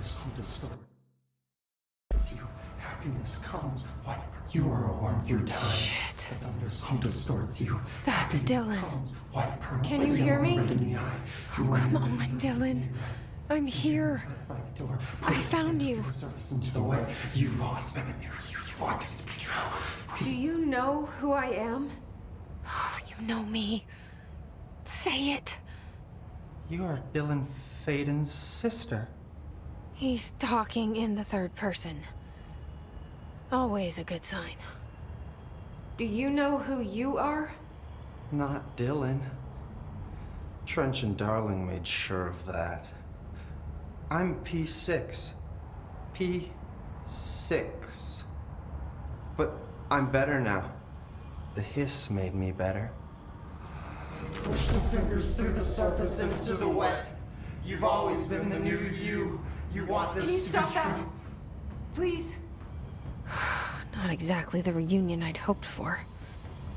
thunders hum distort you. Happiness comes, white. You are a worm through time. Shit. The thunders hum distorts you. That's Dylan. Comes, white pearls, Can you hear me? red in the eye. Oh, come on, Dylan. I'm here. I found you. Into the way. You've always been in there. You want this to be true. Do you know who I am? Oh, you know me. Say it. You are Dylan Faden's sister. He's talking in the third person. Always a good sign. Do you know who you are? Not Dylan. Trench and Darling made sure of that. I'm P6. P6. But I'm better now. The hiss made me better. Push the fingers through the surface into the wet. You've always been the new you. You want this Can you to stop be that? true. Please? Not exactly the reunion I'd hoped for.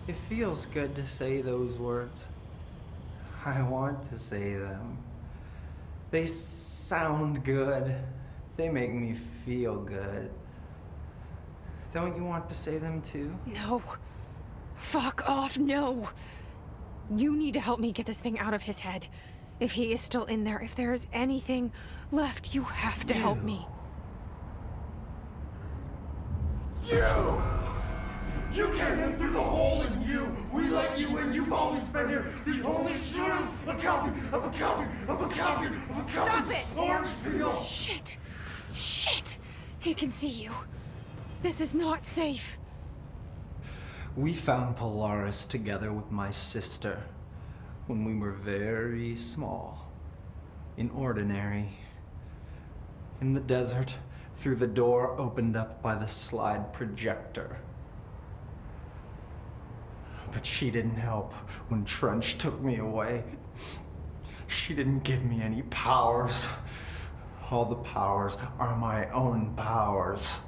It feels good to say those words. I want to say them. They sound good. They make me feel good. Don't you want to say them too? No. Fuck off, no. You need to help me get this thing out of his head. If he is still in there, if there is anything left, you have to help me. You! You came in through the hole in you! We let you in! You've always been here! The only truth! A copy of a copy of a copy of a copy! Stop it! Orange peel! Shit! Shit! He can see you. This is not safe. We found Polaris together with my sister when we were very small, in Ordinary, in the desert, through the door opened up by the slide projector. But she didn't help when Trench took me away. She didn't give me any powers. All the powers are my own powers.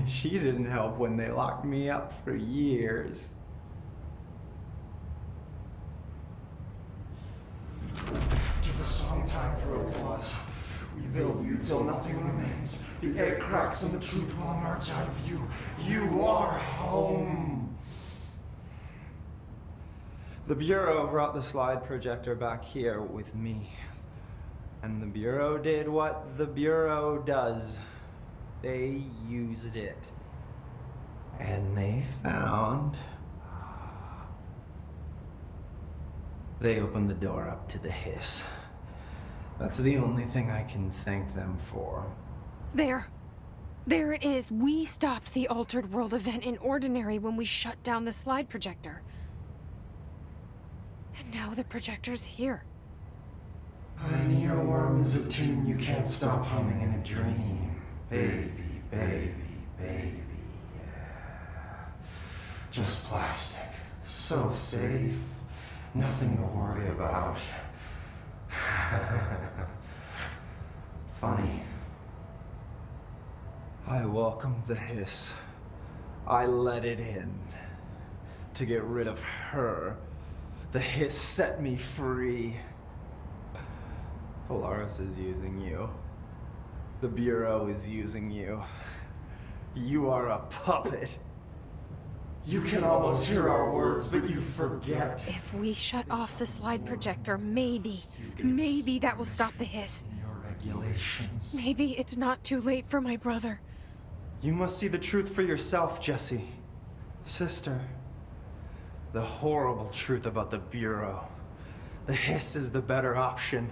She didn't help when they locked me up for years. After the song time for applause, we build you till nothing remains. The egg cracks and the truth will emerge out of you. You are home. The Bureau brought the slide projector back here with me. And the Bureau did what the Bureau does. They used it. And they found... They opened the door up to the hiss. That's the only thing I can thank them for. There. There it is. We stopped the Altered World event in Ordinary when we shut down the slide projector. And now the projector's here. Pioneer Worm is a tune you can't stop humming in a dream. Baby, baby, baby, yeah. Just plastic. So safe. Nothing to worry about. Funny. I welcomed the hiss. I let it in. To get rid of her. The hiss set me free. Polaris is using you. The Bureau is using you. You are a puppet. You can almost hear our words, but you forget. If we shut off the slide projector, maybe that will stop the hiss. Your regulations. Maybe it's not too late for my brother. You must see the truth for yourself, Jesse. Sister. The horrible truth about the Bureau. The hiss is the better option.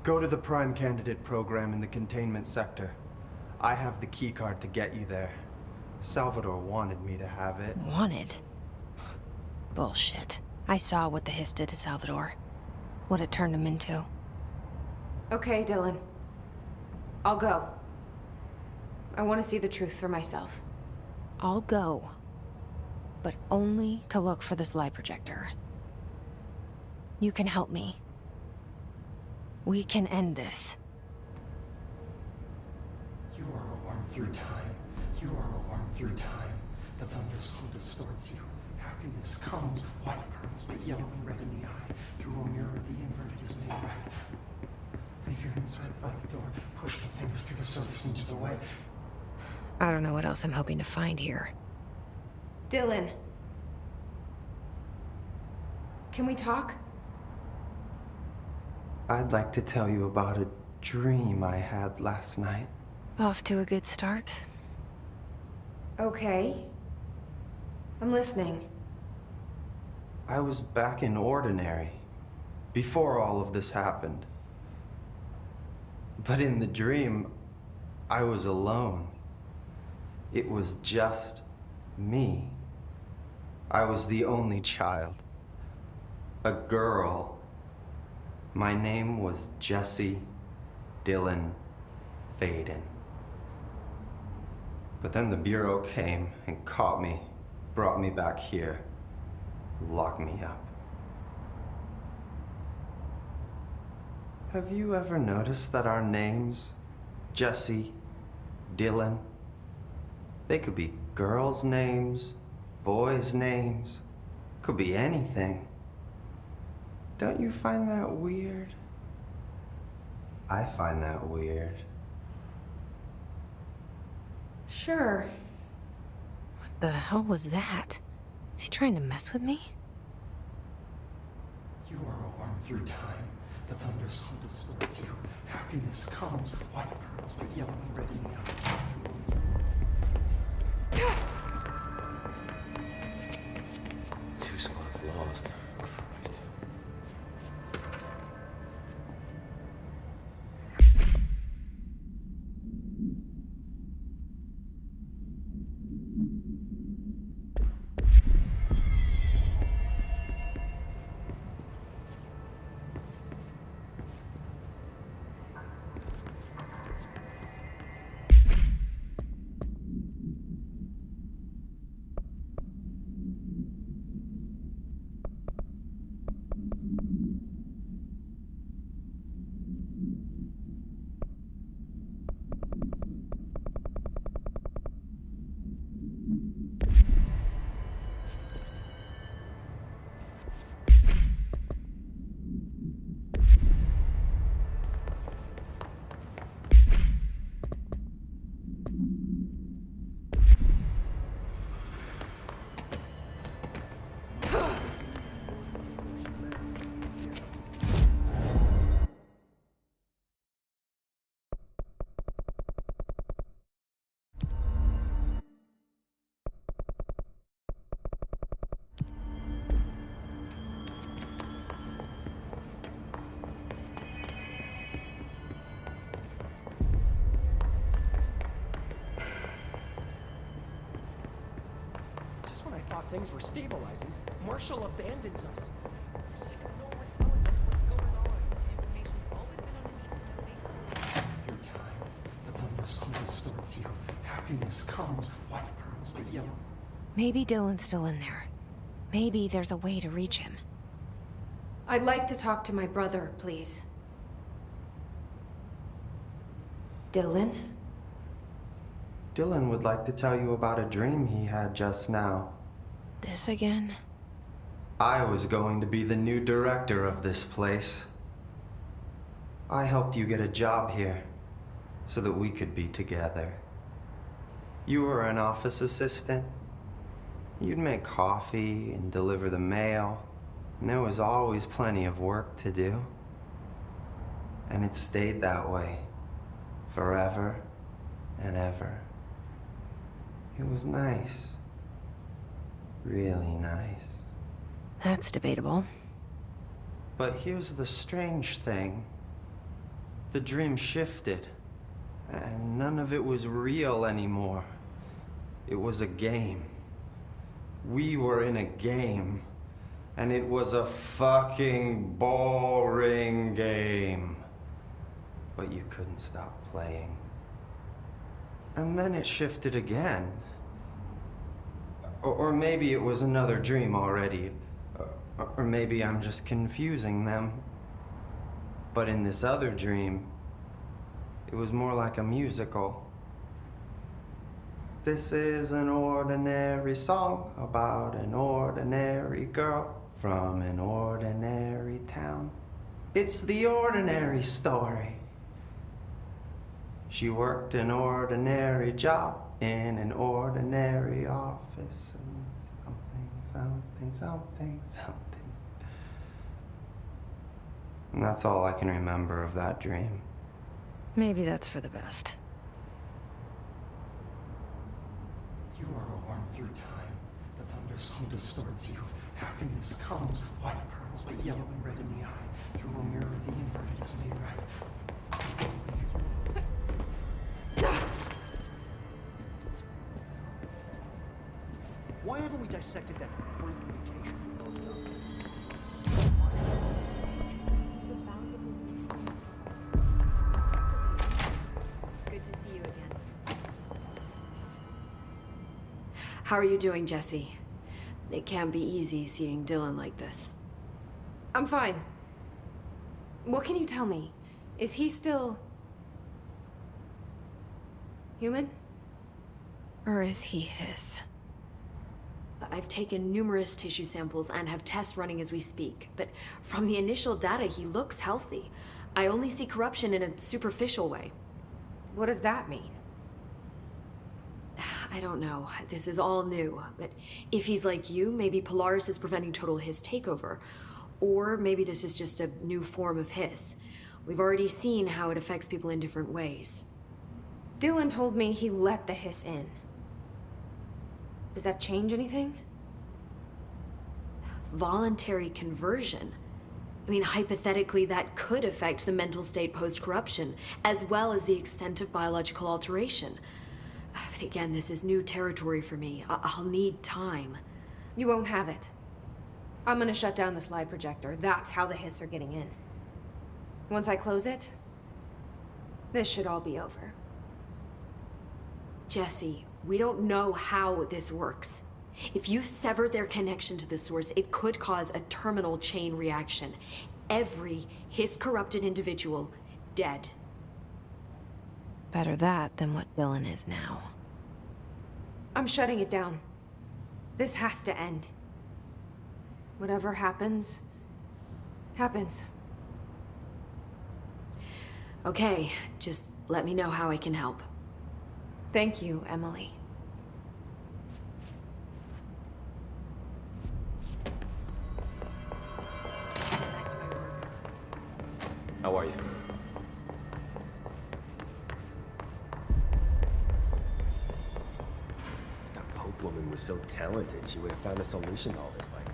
Go to the Prime Candidate program in the containment sector. I have the keycard to get you there. Salvador wanted me to have it. Wanted? Bullshit. I saw what the hiss did to Salvador. What it turned him into. Okay, Dylan. I'll go. I want to see the truth for myself. I'll go. But only to look for the slide projector. You can help me. We can end this. You are a worm through time. You are a worm through time. The thunder's hum distorts you. Happiness comes, white pearls, but yellow and red in the eye. Through a mirror, the inverted is made right. If you're inside by the door, push the fingers through the surface into the way. I don't know what else I'm hoping to find here. Dylan. Can we talk? I'd like to tell you about a dream I had last night. Off to a good start. Okay. I'm listening. I was back in Ordinary, before all of this happened. But in the dream, I was alone. It was just me. I was the only child. A girl. My name was Jesse Dylan Faden. But then the Bureau came and caught me, brought me back here, locked me up. Have you ever noticed that our names, Jesse, Dylan, they could be girls' names, boys' names, could be anything. Don't you find that weird? I find that weird. Sure. What the hell was that? Is he trying to mess with me? You are a worm through time. The thunderstorm distorts you. Happiness comes. White burns the yellow and red neon. Two squads lost. Christ. Just when I thought things were stabilizing, Marshall abandons us. I'm sick of no one telling us what's going on. Information's always been on the need to know basis. Through time, the thunderstorm distorts you. Happiness comes. White burns the yellow. Maybe Dylan's still in there. Maybe there's a way to reach him. I'd like to talk to my brother, please. Dylan? Dylan would like to tell you about a dream he had just now. This again? I was going to be the new director of this place. I helped you get a job here so that we could be together. You were an office assistant. You'd make coffee and deliver the mail, and there was always plenty of work to do. And it stayed that way, forever and ever. It was nice. Really nice. That's debatable. But here's the strange thing. The dream shifted, and none of it was real anymore. It was a game. We were in a game, and it was a fucking boring game. But you couldn't stop playing. And then it shifted again. Or maybe it was another dream already. Or maybe I'm just confusing them. But in this other dream, it was more like a musical. This is an ordinary song about an ordinary girl from an ordinary town. It's the ordinary story She worked an ordinary job in an ordinary office. And something. And that's all I can remember of that dream. Maybe that's for the best. You are a worm through time. The thunderstorm distorts you. Happiness comes, white pearls, but yellow and red in the eye. Through a mirror, the inverted is made right. Why haven't we dissected that freak mutation we looked up? He's a valuable resource. Good to see you again. How are you doing, Jesse? It can't be easy seeing Dylan like this. I'm fine. What can you tell me? Is he still... human? Or is he his? I've taken numerous tissue samples and have tests running as we speak, but from the initial data, he looks healthy. I only see corruption in a superficial way. What does that mean? I don't know. This is all new, but if he's like you, maybe Polaris is preventing total Hiss takeover. Or maybe this is just a new form of Hiss. We've already seen how it affects people in different ways. Dylan told me he let the hiss in. Does that change anything? Voluntary conversion. I mean, hypothetically, that could affect the mental state post-corruption, as well as the extent of biological alteration. But again, this is new territory for me. I'll need time. You won't have it. I'm gonna shut down this light projector. That's how the hiss are getting in. Once I close it, this should all be over. Jesse, we don't know how this works. If you sever their connection to the source, it could cause a terminal chain reaction. Every Hiss-corrupted individual dead. Better that than what Dylan is now. I'm shutting it down. This has to end. Whatever happens, happens. Okay, just let me know how I can help. Thank you, Emily. How are you? If that Pope woman was so talented, she would have found a solution to all this by now.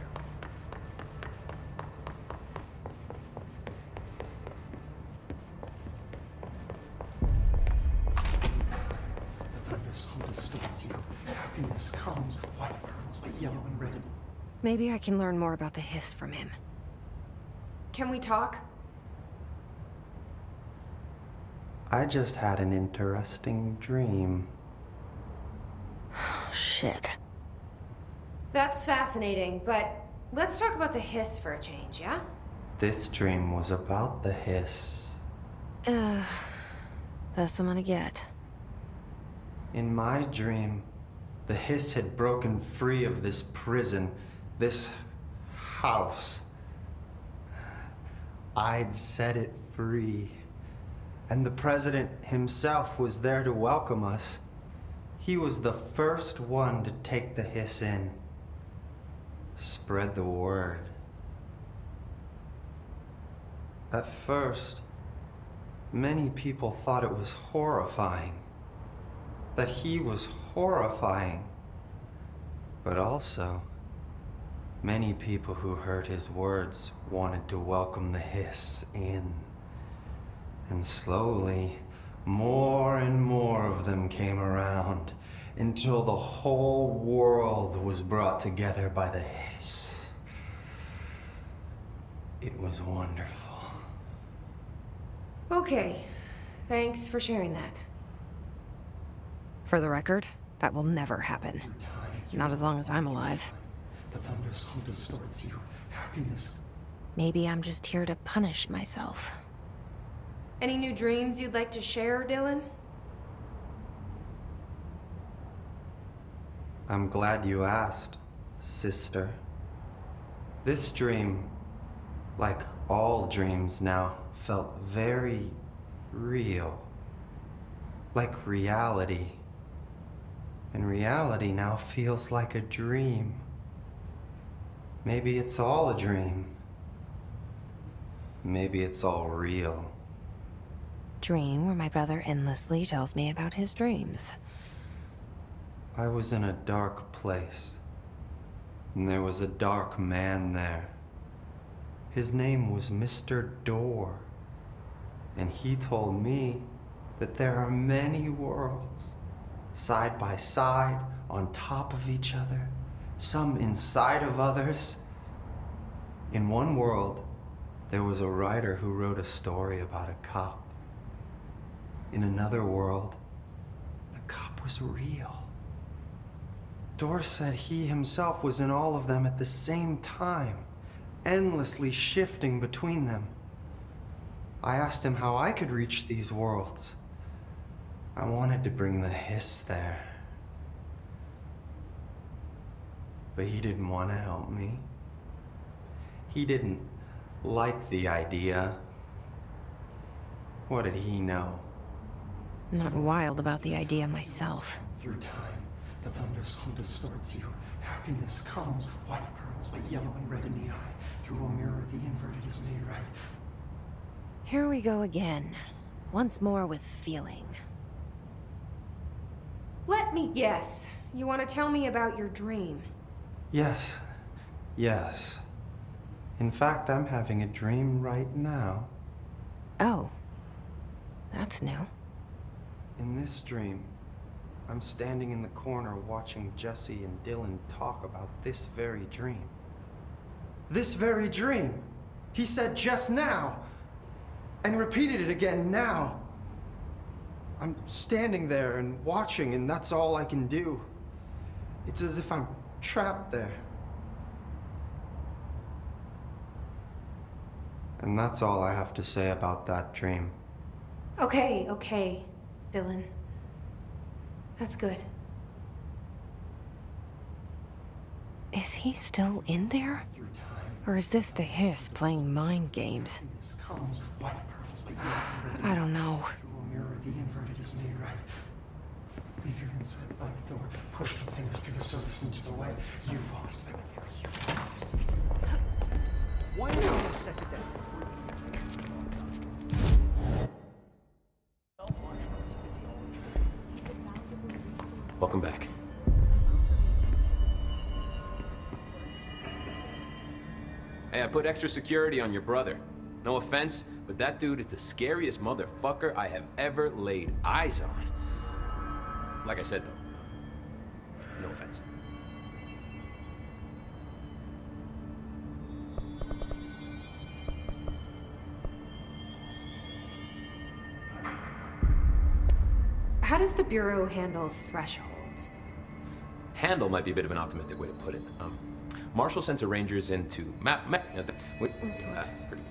The thunderstorm distorts you. Happiness comes, white pearls, but yellow and red. Maybe I can learn more about the hiss from him. Can we talk? I just had an interesting dream. Shit. That's fascinating, but let's talk about the hiss for a change, yeah? This dream was about the hiss. Best I'm gonna get. In my dream, the hiss had broken free of this prison, this house. I'd set it free. And the president himself was there to welcome us. He was the first one to take the hiss in. Spread the word. At first, many people thought it was horrifying. That he was horrifying. But also, many people who heard his words wanted to welcome the hiss in. And slowly, more and more of them came around until the whole world was brought together by the hiss. It was wonderful. Okay, thanks for sharing that. For the record, that will never happen. Not as long as I'm alive. The thunderstorm distorts you. Happiness. Maybe I'm just here to punish myself. Any new dreams you'd like to share, Dylan? I'm glad you asked, sister. This dream, like all dreams now, felt very real. like reality. And reality now feels like a dream. Maybe it's all a dream. Maybe it's all real. Dream where my brother endlessly tells me about his dreams. I was in a dark place, and there was a dark man there. His name was Mr. Door, and he told me that there are many worlds, side by side, on top of each other, some inside of others. In one world, there was a writer who wrote a story about a cop. In another world, the cop was real. Door said he himself was in all of them at the same time, endlessly shifting between them. I asked him how I could reach these worlds. I wanted to bring the hiss there. But he didn't want to help me. He didn't like the idea. What did he know? I'm not wild about the idea myself. Through time, the thunderstorm distorts you. Happiness comes, white pearls, but yellow and red in the eye. Through a mirror, the inverted is made right. Here we go again. Once more with feeling. Let me guess. You want to tell me about your dream? Yes. Yes. In fact, I'm having a dream right now. Oh. That's new. In this dream, I'm standing in the corner watching Jesse and Dylan talk about this very dream. This very dream! He said just now! And repeated it again now! I'm standing there and watching, and that's all I can do. It's as if I'm trapped there. And that's all I have to say about that dream. Okay, Dylan. That's good. Is he still in there? Through time, Or is this the hiss playing mind games? happiness comes, white pearls, but yellow and red. I don't know. Through a mirror, the inverted is made right. Leave your inside by the door. Push the fingers through the surface into the light. You've always been here. You've always been here. Why have you dissected that Marshall's physiology? Welcome back. Hey, I put extra security on your brother. No offense, but that dude is the scariest motherfucker I have ever laid eyes on. Like I said, though, no offense. How does the Bureau handle thresholds? Handle might be a bit of an optimistic way to put it. Marshall sends her rangers into pretty.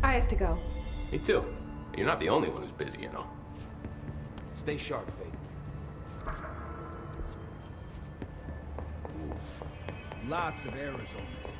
I have to go. Me too. You're not the only one who's busy, you know. Stay sharp, Fate. Lots of errors on this.